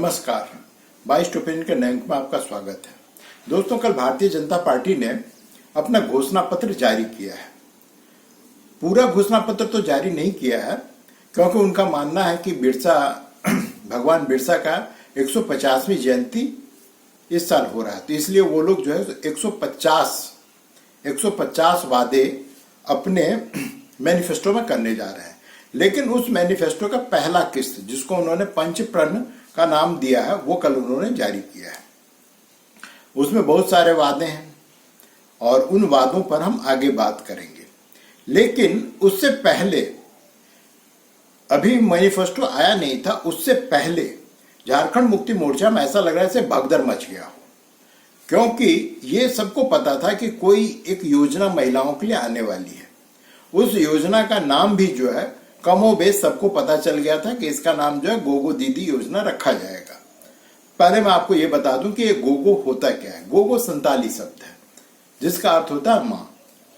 नमस्कार। 22 ओपिनियन के नए अंक में आपका स्वागत है। दोस्तों, कल भारतीय जनता पार्टी ने अपना घोषणा पत्र जारी किया है। पूरा घोषणा पत्र तो जारी नहीं किया है क्योंकि उनका मानना है कि भगवान बिरसा का 150वीं जयंती इस साल हो रहा है, तो इसलिए वो लोग जो है 150 वादे अपने मैनिफेस्टो में करने जा रहे हैं। लेकिन उस मैनिफेस्टो का पहला किस्त, जिसको उन्होंने पंचप्रण का नाम दिया है, वो कल उन्होंने जारी किया है। उसमें बहुत सारे वादे हैं और उन वादों पर हम आगे बात करेंगे। लेकिन उससे पहले, अभी मैनिफेस्टो आया नहीं था, उससे पहले झारखंड मुक्ति मोर्चा में ऐसा लग रहा है जैसे भगदड़ मच गया हो, क्योंकि ये सबको पता था कि कोई एक योजना महिलाओं के लिए आने वाली है। उस योजना का नाम भी जो है कमोबेश सबको पता चल गया था कि इसका नाम जो है गोगो दीदी योजना रखा जाएगा। पहले मैं आपको ये बता दूं कि ये गोगो होता क्या है। गोगो संताली शब्द है जिसका अर्थ होता है माँ।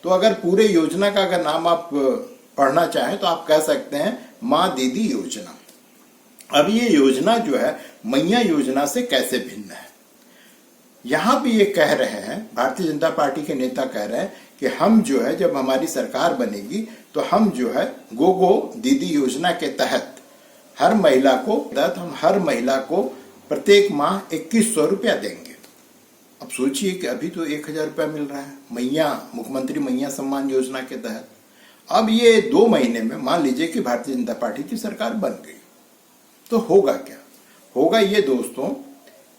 तो अगर पूरे योजना का अगर नाम आप पढ़ना चाहें तो आप कह सकते हैं माँ दीदी योजना। अब ये योजना जो है मैया योजना से कैसे भिन्न है, यहां भी ये कह रहे हैं, भारतीय जनता पार्टी के नेता कह रहे हैं कि हम जो है जब हमारी सरकार बनेगी तो हम जो है गोगो दीदी योजना के तहत हर महिला को प्रत्येक माह 2100 रुपया देंगे। अब सोचिए कि अभी तो 1000 रुपया मिल रहा है मुख्यमंत्री मैया सम्मान योजना के तहत। अब ये 2 महीने में मान लीजिए कि भारतीय जनता पार्टी की सरकार बन गई तो होगा क्या? होगा ये दोस्तों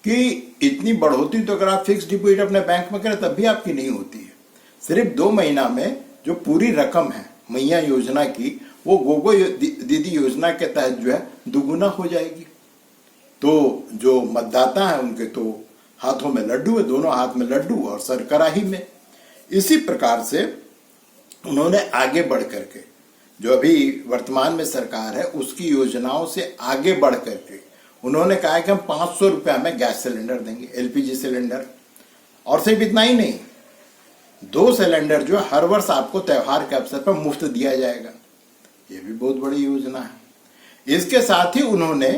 कि इतनी बढ़ोतरी तो अगर आप फिक्स डिपॉजिट अपने बैंक में करें तब भी आपकी नहीं होती है। सिर्फ 2 महीना में जो पूरी रकम है मैया योजना की, वो गोगो दीदी योजना के तहत जो है दुगुना हो जाएगी। तो जो मतदाता है उनके तो हाथों में लड्डू है, दोनों हाथ में लड्डू और सर कराही में। इसी प्रकार से उन्होंने आगे बढ़ करके जो अभी वर्तमान में सरकार है उसकी योजनाओं से आगे बढ़ करके उन्होंने कहा कि हम 500 रुपया में गैस सिलेंडर देंगे, एलपीजी सिलेंडर। और सिर्फ इतना ही नहीं, 2 सिलेंडर जो हर वर्ष आपको त्योहार के अवसर पर मुफ्त दिया जाएगा। ये भी बहुत बड़ी योजना है। इसके साथ ही उन्होंने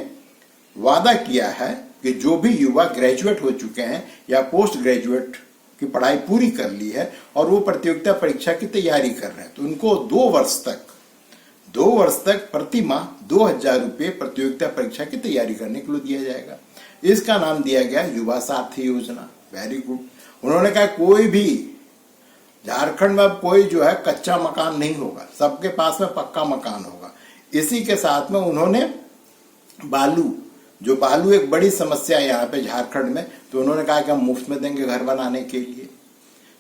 वादा किया है कि जो भी युवा ग्रेजुएट हो चुके हैं या पोस्ट ग्रेजुएट की पढ़ाई पूरी कर ली है और वो प्रतियोगिता परीक्षा की तैयारी कर रहे हैं तो उनको 2 वर्ष तक प्रति माह 2000 रुपये प्रतियोगिता परीक्षा की तैयारी करने के लिए दिया जाएगा। इसका नाम दिया गया युवा साथी योजना। Very good. उन्होंने कहा कोई भी झारखंड में अब कोई जो है कच्चा मकान नहीं होगा, सबके पास में पक्का मकान होगा। इसी के साथ में उन्होंने बालू एक बड़ी समस्या है यहाँ पे झारखंड में, तो उन्होंने कहा कि हम मुफ्त में देंगे घर बनाने के लिए।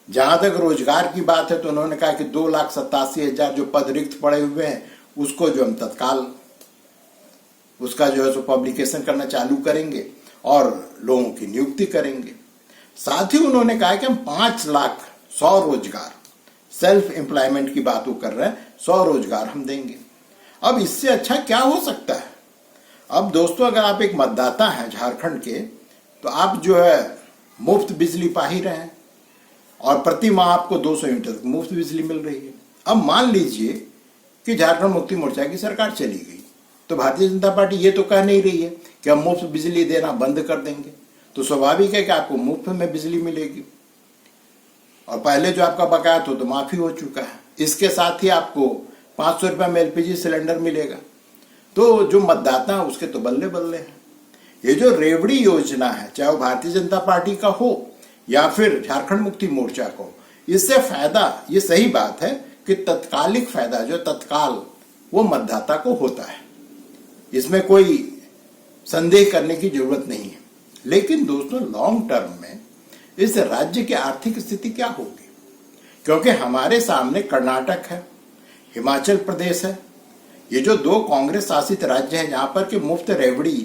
जहां तक रोजगार की बात है तो उन्होंने कहा कि 2,87,000 जो पद रिक्त पड़े हुए हैं उसको जो हम तत्काल उसका जो है सो पब्लिकेशन करना चालू करेंगे और लोगों की नियुक्ति करेंगे। साथ ही उन्होंने कहा कि हम 5 लाख 100 रोजगार, सेल्फ एम्प्लॉयमेंट की बात वो कर रहे हैं, 100 रोजगार हम देंगे। अब इससे अच्छा क्या हो सकता है? अब दोस्तों, अगर आप एक मतदाता हैं झारखंड के तो आप जो है मुफ्त बिजली पा ही रहे हैं और प्रति माह आपको 200 यूनिट तक मुफ्त बिजली मिल रही है। अब मान लीजिए कि झारखंड मुक्ति मोर्चा की सरकार चली गई तो भारतीय जनता पार्टी ये तो कह नहीं रही है कि हम मुफ्त बिजली देना बंद कर देंगे, तो स्वाभाविक है कि आपको मुफ्त में बिजली मिलेगी और पहले जो आपका बकाया था तो माफी हो चुका है। इसके साथ ही आपको 500 रुपये में एलपीजी सिलेंडर मिलेगा। तो जो मतदाता है उसके तो बल्ले बल्ले हैं। ये जो रेवड़ी योजना है, चाहे वो भारतीय जनता पार्टी का हो या फिर झारखंड मुक्ति मोर्चा को, इससे फायदा, ये सही बात है कि तत्कालिक फायदा जो तत्काल वो मतदाता को होता है, इसमें कोई संदेह करने की जरूरत नहीं है। लेकिन दोस्तों, लॉन्ग टर्म में इस राज्य की आर्थिक स्थिति क्या होगी? क्योंकि हमारे सामने कर्नाटक है, हिमाचल प्रदेश है, ये जो 2 कांग्रेस शासित राज्य हैं जहां पर कि मुफ्त रेवड़ी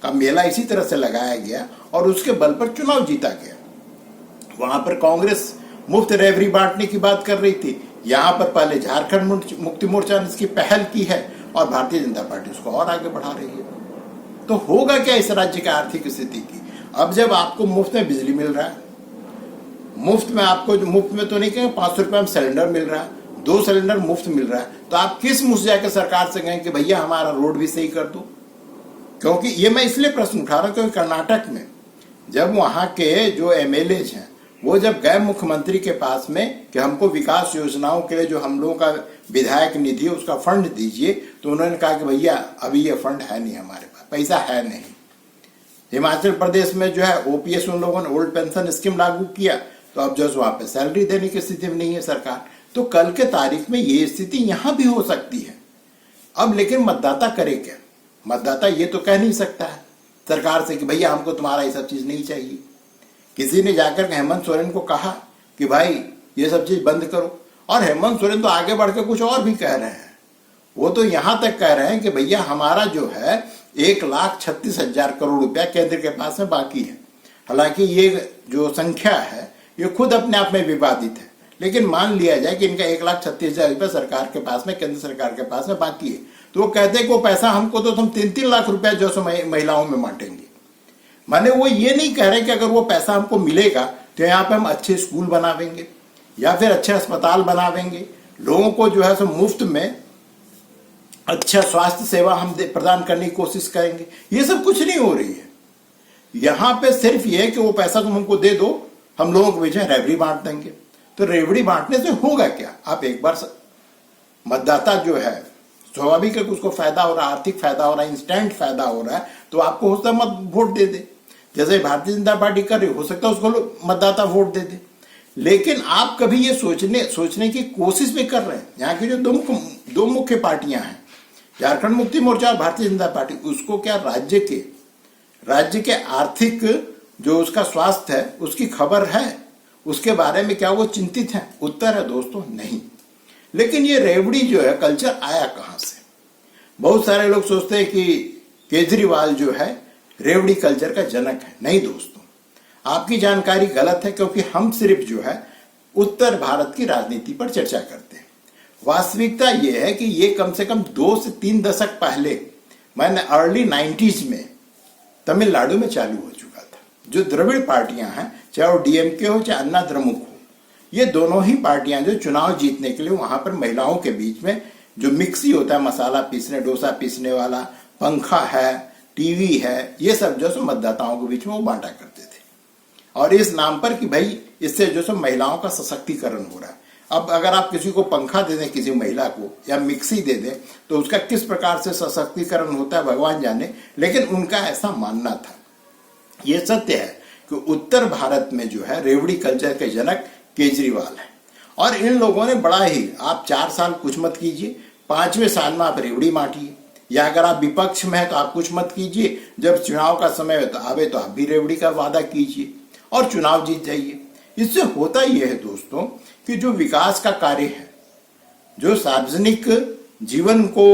का मेला इसी तरह से लगाया गया और उसके बल पर चुनाव जीता गया। वहां पर कांग्रेस मुफ्त रेवड़ी बांटने की बात कर रही थी, यहां पर पहले झारखंड मुक्ति मोर्चा ने इसकी पहल की है और भारतीय जनता पार्टी उसको और आगे बढ़ा रही है। तो होगा क्या इस राज्य की आर्थिक स्थिति की? अब जब आपको मुफ्त में बिजली मिल रहा है, मुफ्त में तो नहीं कहेंगे, 500 रुपये में सिलेंडर मिल रहा है, 2 सिलेंडर मुफ्त मिल रहा है, तो आप किस मुझ जाकर सरकार से कहें कि भैया हमारा रोड भी सही कर दो? क्योंकि ये मैं इसलिए प्रश्न उठा रहा हूं क्योंकि कर्नाटक में जब वहां के जो एमएलए हैं वो जब गए मुख्यमंत्री के पास में कि हमको विकास योजनाओं के लिए जो हम लोगों का विधायक निधि है उसका फंड दीजिए, तो उन्होंने कहा कि भैया अभी ये फंड है नहीं, हमारे पास पैसा है नहीं। हिमाचल प्रदेश में जो है ओपीएस उन लोगों ने ओल्ड पेंशन स्कीम लागू किया, तो अब जो वहां पे सैलरी देने की स्थिति में नहीं है सरकार। तो कल के तारीख में ये स्थिति यहां भी हो सकती है। अब लेकिन मतदाता करे क्या? मतदाता ये तो कह नहीं सकता है सरकार से कि भैया हमको तुम्हारा ये सब चीज नहीं चाहिए। किसी ने जाकर हेमंत सोरेन को कहा कि भाई ये सब चीज बंद करो, और हेमंत सोरेन तो आगे बढ़कर कुछ और भी कह रहे हैं। वो तो यहां तक कह रहे हैं कि भैया हमारा जो है 1,36,000 करोड़ रुपया केंद्र के पास में बाकी है। हालांकि ये जो संख्या है ये खुद अपने आप में विवादित है, लेकिन मान लिया जाए कि इनका 1,36,000 रुपया सरकार के पास में, केंद्र सरकार के पास में बाकी है। तो वो कहते हैं कि वो पैसा हमको तो हम 3-3 लाख रुपया जो सो महिलाओं में बांटेंगे। माने वो ये नहीं कह रहे कि अगर वो पैसा हमको मिलेगा तो यहाँ पे हम अच्छे स्कूल बनावेंगे या फिर अच्छे अस्पताल बनावेंगे, लोगों को जो है सो मुफ्त में अच्छा स्वास्थ्य सेवा हम प्रदान करने की कोशिश करेंगे। ये सब कुछ नहीं हो रही है। यहाँ पे सिर्फ ये है कि वो पैसा तुम हमको दे दो, हम लोगों के बीच में रेवड़ी बांट देंगे। तो रेवड़ी बांटने से होगा क्या? आप एक बार मतदाता जो है स्वाभाविक है कि उसको फायदा हो रहा है, आर्थिक फायदा हो रहा है, इंस्टेंट फायदा हो रहा है, तो आपको हो सकता है मत वोट दे दे। जैसे भारतीय जनता पार्टी कर रही हो सकता है उसको मतदाता वोट दे दे। लेकिन आप कभी ये सोचने की कोशिश भी कर रहे हैं? यहाँ की जो दो मुख्य पार्टियां हैं, झारखंड मुक्ति मोर्चा और भारतीय जनता पार्टी, उसको क्या राज्य के आर्थिक जो उसका स्वास्थ्य है उसकी खबर है? उसके बारे में क्या वो चिंतित है? उत्तर है दोस्तों नहीं। लेकिन ये रेवड़ी जो है कल्चर आया कहां से? बहुत सारे लोग सोचते हैं कि केजरीवाल जो है रेवड़ी कल्चर का जनक है। नहीं दोस्तों, आपकी जानकारी गलत है, क्योंकि हम सिर्फ जो है उत्तर भारत की राजनीति पर चर्चा करते हैं। वास्तविकता यह है कि ये कम से कम 2 से 3 दशक पहले, मैंने अर्ली 90s में तमिलनाडु में चालू हो चुका था। जो द्रविड़ पार्टियां हैं, चाहे वो डीएमके हो चाहे अन्ना द्रमुक हो, ये दोनों ही पार्टियां जो चुनाव जीतने के लिए वहां पर महिलाओं के बीच में जो मिक्सी होता है, मसाला पीसने, डोसा पीसने वाला, पंखा है, टीवी है, ये सब जो सो मतदाताओं के बीच में वो बांटा करते थे, और इस नाम पर कि भाई इससे जो सो महिलाओं का सशक्तिकरण हो रहा है। अब अगर आप किसी को पंखा दे दें, किसी महिला को, या मिक्सी दे दें, तो उसका किस प्रकार से सशक्तिकरण होता है भगवान जाने, लेकिन उनका ऐसा मानना था। ये सत्य है कि उत्तर भारत में जो है रेवड़ी कल्चर के जनक केजरीवाल है, और इन लोगों ने बड़ा ही, आप 4 साल कुछ मत कीजिए, 5वें साल में आप रेवड़ी बांटिए, या अगर आप विपक्ष में है तो आप कुछ मत कीजिए, जब चुनाव का समय तो आवे तो आप भी रेवड़ी का वादा कीजिए और चुनाव जीत जाइए। इससे होता यह है दोस्तों कि जो विकास का कार्य है, जो सार्वजनिक जीवन को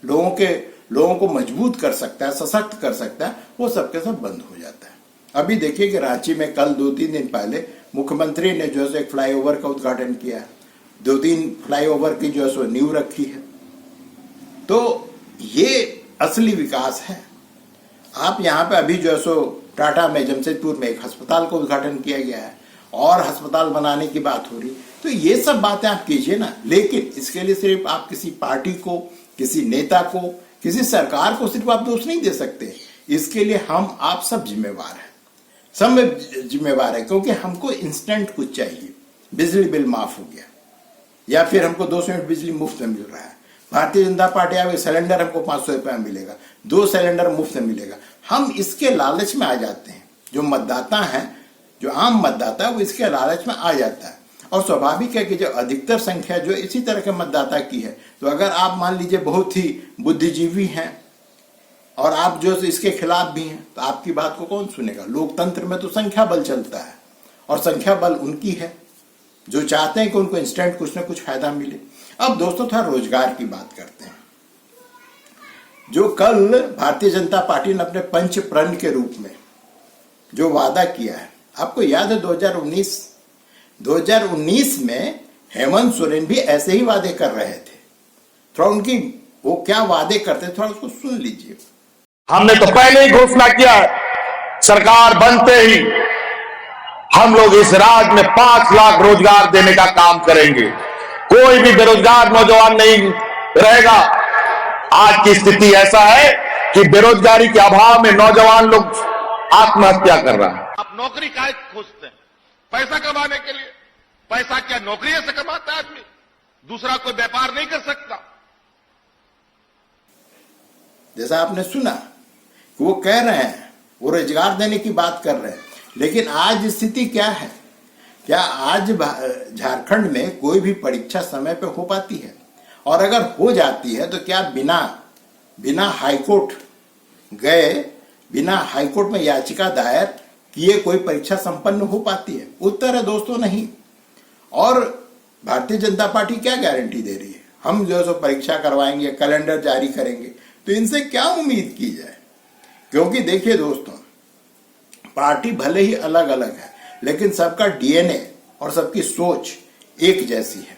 लोगों को मजबूत कर सकता है, सशक्त कर सकता है, वो सबके सब बंद हो जाता है। अभी देखिए कि रांची में कल 2-3 दिन पहले मुख्यमंत्री ने जो है एक फ्लाईओवर का उद्घाटन किया, 2-3 फ्लाईओवर की जो है सो नींव रखी है। तो ये असली विकास है। आप यहाँ पे अभी जो है सो टाटा में, जमशेदपुर में एक अस्पताल का उद्घाटन किया गया है, और अस्पताल बनाने की बात हो रही। तो ये सब बातें आप कीजिए ना, लेकिन इसके लिए सिर्फ आप किसी पार्टी को, किसी नेता को, किसी सरकार को सिर्फ आप दोष नहीं दे सकते। इसके लिए हम आप सब जिम्मेवार हैं, सब जिम्मेवार है, क्योंकि हमको इंस्टेंट कुछ चाहिए। बिजली बिल माफ हो गया, या फिर हमको 200 यूनिट बिजली मुफ्त में मिल रहा है। भारतीय जनता पार्टी आगे सिलेंडर हमको 500 रुपये में मिलेगा, 2 सिलेंडर मुफ्त में मिलेगा। हम इसके लालच में आ जाते हैं। जो मतदाता हैं, जो आम मतदाता है, वो इसके लालच में आ जाता है। और स्वाभाविक है कि जो अधिकतर संख्या जो इसी तरह के मतदाता की है, तो अगर आप मान लीजिए बहुत ही बुद्धिजीवी हैं और आप जो इसके खिलाफ भी हैं, तो आपकी बात को कौन सुनेगा? लोकतंत्र में तो संख्या बल चलता है, और संख्या बल उनकी है जो चाहते हैं कि उनको इंस्टेंट कुछ ना कुछ फायदा मिले। अब दोस्तों थोड़ा रोजगार की बात करते हैं। जो कल भारतीय जनता पार्टी ने अपने पंच प्रण के रूप में जो वादा किया है, आपको याद है 2019 में हेमंत सोरेन भी ऐसे ही वादे कर रहे थे। थोड़ा उनकी वो क्या वादे करते, थोड़ा उसको सुन लीजिए। हमने तो पहले ही घोषणा किया, सरकार बनते ही हम लोग इस राज्य में 5 लाख रोजगार देने का काम करेंगे। कोई भी बेरोजगार नौजवान नहीं रहेगा। आज की स्थिति ऐसा है कि बेरोजगारी के अभाव में नौजवान लोग आत्महत्या कर रहा है। आप नौकरी काहे खोजते हैं? पैसा कमाने के लिए। पैसा क्या नौकरी से कमाता है आदमी? दूसरा कोई व्यापार नहीं कर सकता। जैसा आपने सुना कि वो कह रहे हैं, वो रोजगार देने की बात कर रहे हैं, लेकिन आज स्थिति क्या है? क्या आज झारखंड में कोई भी परीक्षा समय पे हो पाती है? और अगर हो जाती है तो क्या बिना हाईकोर्ट गए, बिना हाईकोर्ट में याचिका दायर किए कोई परीक्षा संपन्न हो पाती है? उत्तर है दोस्तों, नहीं। और भारतीय जनता पार्टी क्या गारंटी दे रही है? हम जो है सो परीक्षा करवाएंगे, कैलेंडर जारी करेंगे, तो इनसे क्या उम्मीद की जाए? क्योंकि देखिए दोस्तों, पार्टी भले ही अलग अलग है, लेकिन सबका डीएनए और सबकी सोच एक जैसी है।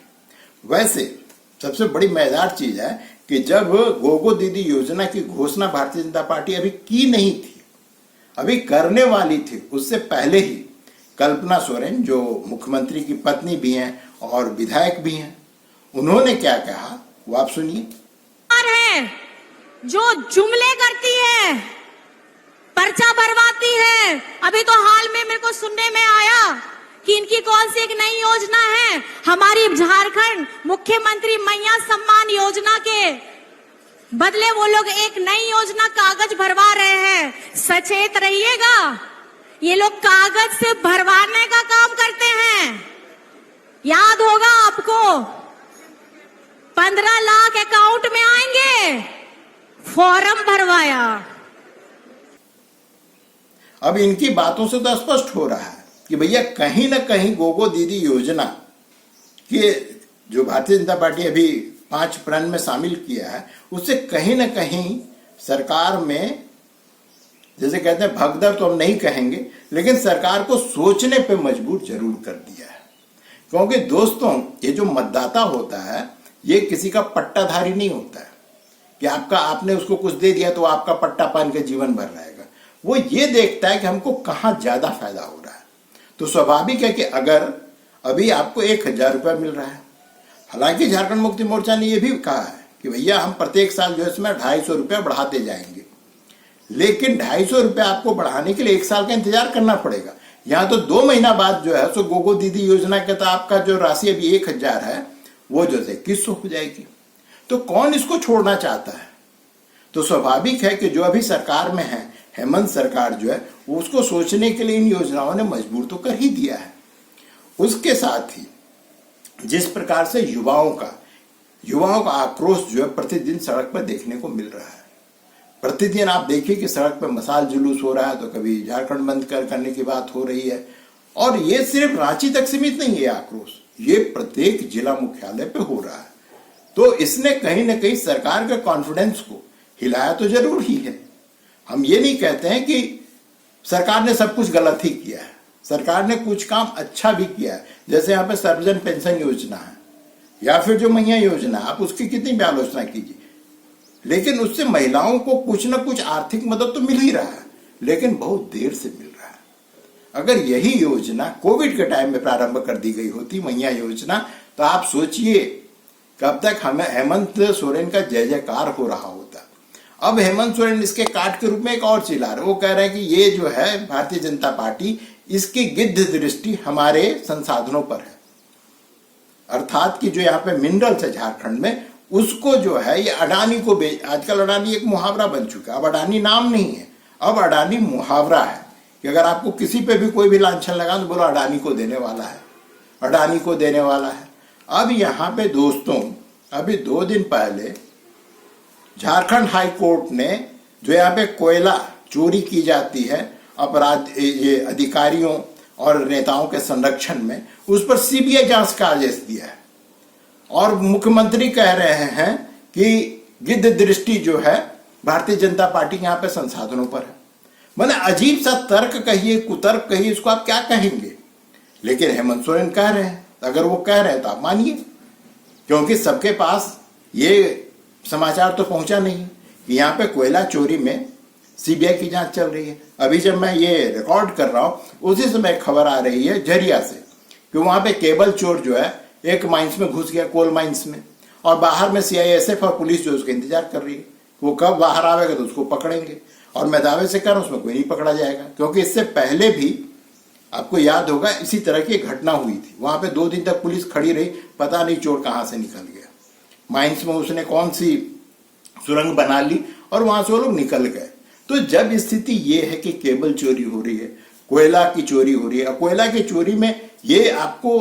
वैसे सबसे बड़ी मजेदार चीज है कि जब गोगो दीदी योजना की घोषणा भारतीय जनता पार्टी अभी की नहीं थी, अभी करने वाली थी, उससे पहले ही कल्पना सोरेन, जो मुख्यमंत्री की पत्नी भी हैं और विधायक भी हैं, उन्होंने क्या कहा वो आप सुनिए। जो जुमले करती है, पर्चा भरवाती है। अभी तो हाल में मेरे को सुनने में आया कि इनकी कौन सी एक नई योजना है, हमारी झारखंड मुख्यमंत्री मैया सम्मान योजना के बदले वो लोग एक नई योजना कागज भरवा रहे हैं। सचेत रहिएगा, ये लोग कागज से भरवाने का काम करते हैं। याद होगा आपको, 15 लाख अकाउंट में आएंगे, फॉर्म भरवाया। अब इनकी बातों से तो स्पष्ट हो रहा है कि भैया कहीं ना कहीं गोगो दीदी योजना के जो भारतीय जनता पार्टी अभी 5 प्रण में शामिल किया है, उससे कहीं ना कहीं सरकार में, जैसे कहते हैं भगदड़ तो हम नहीं कहेंगे, लेकिन सरकार को सोचने पे मजबूर जरूर कर दिया है। क्योंकि दोस्तों, ये जो मतदाता होता है, ये किसी का पट्टाधारी नहीं होता है कि आपने उसको कुछ दे दिया तो आपका पट्टा पान के जीवन भर रहेगा। वो ये देखता है कि हमको कहाँ ज्यादा फायदा हो रहा है। तो स्वाभाविक है कि अगर अभी आपको 1,000 रुपया मिल रहा है, हालांकि झारखंड मुक्ति मोर्चा ने यह भी कहा है कि भैया हम प्रत्येक साल जो है इसमें 250 रुपया बढ़ाते जाएंगे, लेकिन 250 रुपया आपको बढ़ाने के लिए 1 साल का इंतजार करना पड़ेगा। यहाँ तो 2 महीना बाद जो है सो गोगो दीदी योजना के तो आपका जो राशि अभी 1,000 है वो जो है 2100 हो जाएगी। तो कौन इसको छोड़ना चाहता है? तो स्वाभाविक है कि जो अभी सरकार में है, हेमंत सरकार जो है, उसको सोचने के लिए इन योजनाओं ने मजबूर तो कर ही दिया है। उसके साथ ही जिस प्रकार से युवाओं का आक्रोश जो है प्रतिदिन सड़क पर देखने को मिल रहा है। प्रतिदिन आप देखिए कि सड़क पर मसाल जुलूस हो रहा है, तो कभी झारखंड बंद करने की बात हो रही है। और ये सिर्फ रांची तक सीमित नहीं है आक्रोश, ये प्रत्येक जिला मुख्यालय पे हो रहा है। तो इसने कहीं ना कहीं सरकार के कॉन्फिडेंस को हिलाया तो जरूर ही है। हम ये नहीं कहते हैं कि सरकार ने सब कुछ गलत ही किया है, सरकार ने कुछ काम अच्छा भी किया है। जैसे यहाँ पे सर्वजन पेंशन योजना है, या फिर जो मैया योजना, आप उसकी कितनी भी आलोचना कीजिए, लेकिन उससे महिलाओं को कुछ न कुछ आर्थिक मदद तो मिल ही रहा है, लेकिन बहुत देर से मिल रहा है। अगर यही योजना कोविड के टाइम में प्रारंभ कर दी गई होती, मैया योजना, तो आप सोचिए कब तक हमें हेमंत सोरेन का जय जयकार हो रहा होता। अब हेमंत सोरेन इसके काट के रूप में एक और चिल्ला रहे, वो कह रहे हैं कि ये जो है भारतीय जनता पार्टी, इसकी गिद्ध दृष्टि हमारे संसाधनों पर है, अर्थात कि जो यहाँ पे मिनरल्स है झारखंड में, उसको जो है ये अडानी को आजकल अडानी एक मुहावरा बन चुका है। अब अडानी नाम नहीं है, अब अडानी मुहावरा है कि अगर आपको किसी पे भी कोई भी लांछन लगा तो बोलो अडानी को देने वाला है, अडानी को देने वाला है। अब यहाँ पे दोस्तों, अभी 2 दिन पहले झारखंड हाई कोर्ट ने जो यहाँ पे कोयला चोरी की जाती है अपराध ये अधिकारियों और नेताओं के संरक्षण में, उस पर सीबीआई जांच का आदेश दिया है। और मुख्यमंत्री कह रहे हैं कि गिद्ध दृष्टि जो है भारतीय जनता पार्टी यहाँ पे संसाधनों पर है। मैंने अजीब सा तर्क कहिए, कुतर्क कहिए, इसको आप क्या कहेंगे, लेकिन हेमंत सोरेन कह रहे हैं। अगर वो कह रहे हैं तो आप मानिए, क्योंकि सबके पास ये समाचार तो पहुंचा नहीं कि यहाँ पे कोयला चोरी में सीबीआई की जांच चल रही है। अभी जब मैं ये रिकॉर्ड कर रहा हूं, उसी समय खबर आ रही है झरिया से कि वहां पे केबल चोर जो है एक माइंस में घुस गया, कोल माइंस में, और बाहर में सीआईएसएफ और पुलिस जो उसका इंतजार कर रही है। वो कब बाहर आवेगा तो उसको पकड़ेंगे। और मैं दावे से कह रहा हूं उसमें कोई नहीं पकड़ा जाएगा, क्योंकि इससे पहले भी आपको याद होगा इसी तरह की घटना हुई थी। वहां पे 2 दिन तक पुलिस खड़ी रही, पता नहीं चोर कहां से निकल गया, माइंस में उसने कौन सी सुरंग बना ली और वहां से वो लोग निकल गए। तो जब स्थिति ये है कि केबल चोरी हो रही है, कोयला की चोरी हो रही है, कोयला की चोरी में ये आपको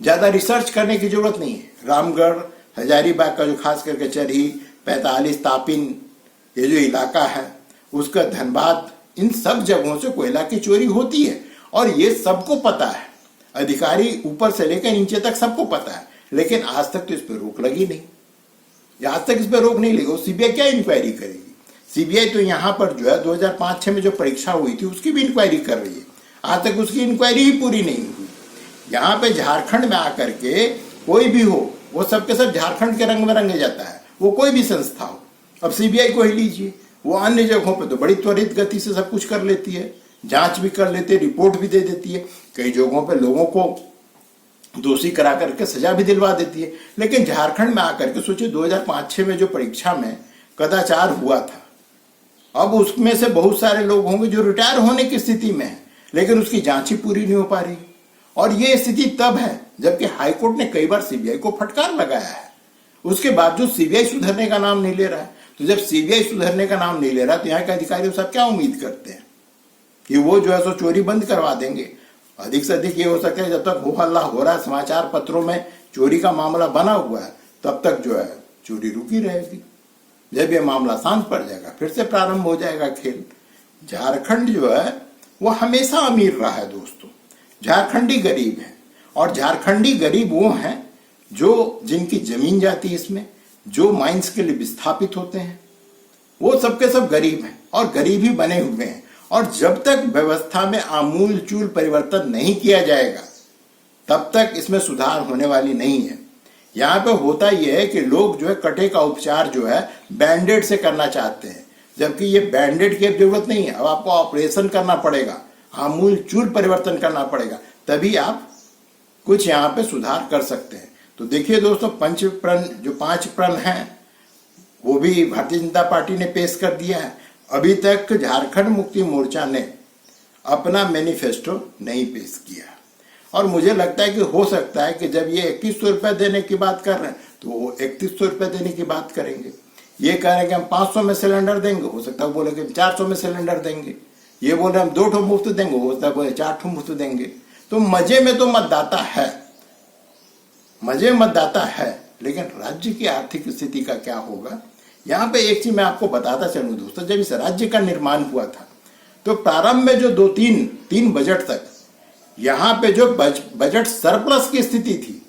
ज्यादा रिसर्च करने की जरूरत नहीं है। रामगढ़, हजारीबाग का जो खास करके चरही, 45 तापिन, ये जो इलाका है उसका, धनबाद, इन सब जगहों से कोयला की चोरी होती है और ये सबको पता है। अधिकारी ऊपर से लेकर नीचे तक सबको पता है, लेकिन आज तक तो इस पर रोक लगी नहीं। आज तक इस पर रोक नहीं लगी। सीबीआई क्या इंक्वायरी करेगी? सीबीआई तो यहां पर जो है 2005-6 में जो परीक्षा हुई थी उसकी भी इंक्वायरी कर रही है। आज तक उसकी इंक्वायरी ही पूरी नहीं हुई। यहाँ पे झारखंड में आकर के कोई भी हो, वो सबके सब झारखंड के रंग में रंगे जाता है, वो कोई भी संस्था हो। अब सीबीआई को ही लीजिए, वो अन्य जगहों पे तो बड़ी त्वरित गति से सब कुछ कर लेती है, जांच भी कर लेती है, रिपोर्ट भी दे देती है, कई जगहों पे लोगों को दोषी करा करके सजा भी दिलवा देती है। लेकिन झारखंड में आकर के सोचिए 2005-6 में जो परीक्षा में कदाचार हुआ था, अब उसमें से बहुत सारे लोग होंगे जो रिटायर होने की स्थिति में है, लेकिन उसकी जांच ही पूरी नहीं हो पा रही। और ये स्थिति तब है जबकि हाईकोर्ट ने कई बार सीबीआई को फटकार लगाया है, उसके बावजूद सीबीआई सुधरने का नाम नहीं ले रहा है। तो जब सीबीआई सुधरने का नाम नहीं ले रहा तो यहाँ के अधिकारी सब क्या उम्मीद करते हैं कि वो जो है सो चोरी बंद करवा देंगे? अधिक से अधिक ये हो सकता है जब तक हो हल्ला हो रहा है, समाचार पत्रों में चोरी का मामला बना हुआ है, तब तक जो है चोरी रुकी रहेगी। जब ये मामला शांत पड़ जाएगा फिर से प्रारंभ हो जाएगा खेल। झारखंड जो है वो हमेशा अमीर रहा है दोस्तों, झारखंडी गरीब है। और झारखंडी गरीब वो हैं जो जिनकी जमीन जाती है इसमें, जो माइंस के लिए विस्थापित होते हैं, वो सबके सब गरीब हैं और गरीब ही बने हुए हैं। और जब तक व्यवस्था में आमूल चूल परिवर्तन नहीं किया जाएगा तब तक इसमें सुधार होने वाली नहीं है। यहाँ पे होता यह है कि लोग जो है कटे का उपचार जो है बैंडेड से करना चाहते हैं, जबकि ये बैंडेड की जरूरत नहीं है। अब आपको ऑपरेशन करना पड़ेगा, आमूल चूल परिवर्तन करना पड़ेगा, तभी आप कुछ यहाँ पे सुधार कर सकते हैं। तो देखिए दोस्तों, पंच प्रण जो 5 प्रण हैं वो भी भारतीय जनता पार्टी ने पेश कर दिया है। अभी तक झारखंड मुक्ति मोर्चा ने अपना मैनिफेस्टो नहीं पेश किया और मुझे लगता है कि हो सकता है कि जब ये 2100 रुपये देने की बात कर रहे हैं तो वो 3100 रुपये देने की बात करेंगे। ये कह रहे हैं कि हम 500 में सिलेंडर देंगे, हो सकता है बोले कि 400 में सिलेंडर देंगे। ये बोल रहे हम 2 ठो मुफ्त देंगे, हो सकता है बोले 4 ठो मुफ्त देंगे। तो मजे में तो मतदाता है, मजे मतदाता है, लेकिन राज्य की आर्थिक स्थिति का क्या होगा? यहाँ पे एक चीज मैं आपको बताता चलूं दोस्तों, जब इस राज्य का निर्माण हुआ था तो प्रारंभ में जो 2-3 बजट तक यहाँ पे जो बजट सरप्लस की स्थिति थी,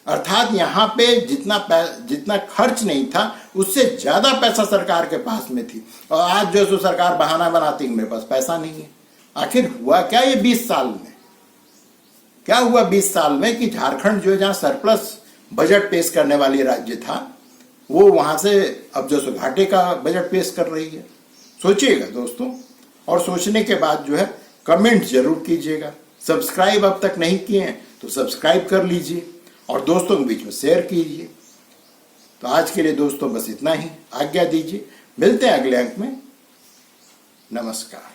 अर्थात यहाँ पे जितना खर्च नहीं था उससे ज्यादा पैसा सरकार के पास में थी। और आज जो सो सरकार बहाना बनाती है मेरे पास पैसा नहीं है। आखिर हुआ क्या ये 20 साल में? क्या हुआ 20 साल में कि झारखंड जो जहाँ सरप्लस बजट पेश करने वाली राज्य था वो वहां से अब जो सो घाटे का बजट पेश कर रही है। सोचिएगा दोस्तों, और सोचने के बाद जो है कमेंट जरूर कीजिएगा। सब्सक्राइब अब तक नहीं किए हैं तो सब्सक्राइब कर लीजिए और दोस्तों के बीच में शेयर कीजिए। तो आज के लिए दोस्तों बस इतना ही, आज्ञा दीजिए, मिलते हैं अगले अंक में। नमस्कार।